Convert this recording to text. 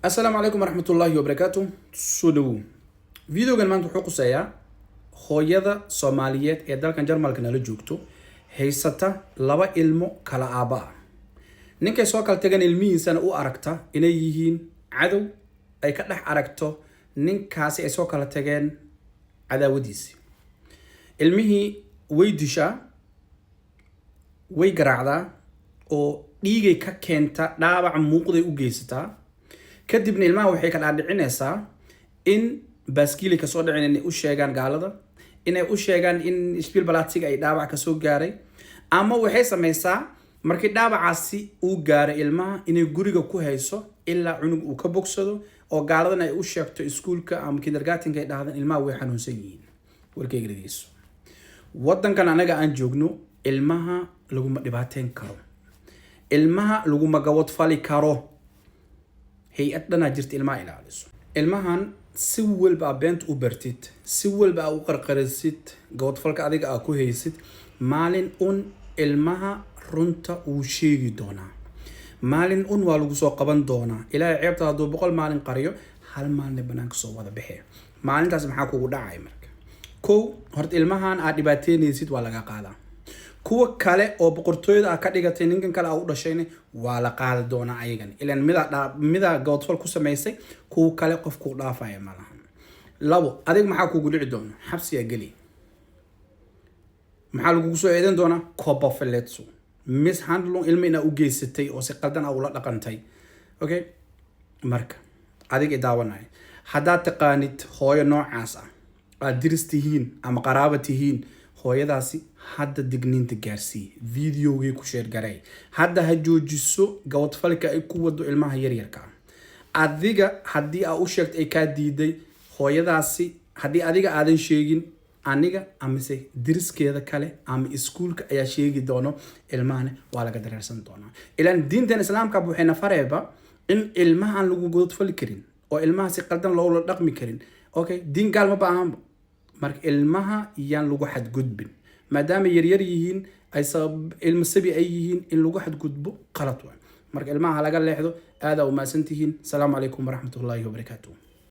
السلام عليكم ورحمة الله وبركاته. سودو فيديو كان مانتو حقو سايا خويدا سوماليات ee dalkan Jarmalka nala joogto haysata laba ilmo kala aaba ninkay soo kala tagan ilmihiisana u aragta inay yihiin cadow ay ka dhax aragto ninkaasi ay soo kala tageen cadaawadiisi ilmihii way dishaa way garaacdaa oo dhiigay ka keenta dhaawac muuqday u geysataa kadibna ilmaha waxay ka dhaadhicinaysaa in baaskiili ka soo dhicin inay u sheegaan gaalada inay u sheegaan in isbiil balaatiga ay dhaawac ka soo gaaray ama waxay samaysaa markii dhaawacaasi uu gaaray ilmaha inay guriga ku hayso ilaa cunug uu ka bogsado oo gaaladana ay u sheegto iskuulka ama kindergartenka ay dhahdaan ilmaha way xanuunsan yihiin warkayga dhageyso wadankan anaga aan joogno ilmaha laguma dhibaateyn karo ilmaha laguma gabad fali karo hay-ad dhanaa jirta ilmaha ilaaliso ilmahan si walba beent u bartid si walba u qarqarisid gabadfalka adiga ku haysid maalin un ilmaha runta uu sheegi doonaa maalin un waa lagu soo qaban doonaa ilaahay ceebta haduu 100 maalin qariyo hal maalin banaanka soo wada bixi maalintaas maxaa kugu dhacay marka horta ilmahan aad dhibaateynaysid waa laga qaadaa kuwa kale oo boqortooyada ka dhigatay ninkan kale u dhashayna waa la qaadi doonaa ayagan ilaan mida gabadfal ku sameysay kuwa kale qof ku dhaafaya malahan labo adig maxaa kugu dhici doona xabsiga gali maxaa lagu soo eedan doonaa kobafeletsu mishandling ilmina u geysatay oo si qaldan ula dhaqantay okay marka adig idaawanay hadaa taqaanid hooyo noocaas aad diristihiin ama qaraabatihiin hooyadaasi hadda digniinta gaarsii videogii ku share garay hadda ha joojiso gabadfalka ay ku wado ilmaha yaryarka adiga hadii aad u sheegtay ay ka diiday hooyadaasi hadii adiga aadan sheegin aniga amise diriskeeda kale ama iskuulka ayaa sheegi doono ilmaha waa laga dareersan doonaa ilaan diintan islaamka waxayna fareeba in ilmaha aan lagu gabadfali karin oo ilmaha si qaldan loo dhaqmi karin okay diin gaal ma baahan marka ilmaha yaan lagu xad gudbin maadaama yaryar yihiin ay sabab ilma sabi ay yihiin in lagu xad gudbo qalad waa marka ilmaha laga leexdo aad u maasantihiin salaamu alaykum wa rahmatullahi wa barakatuh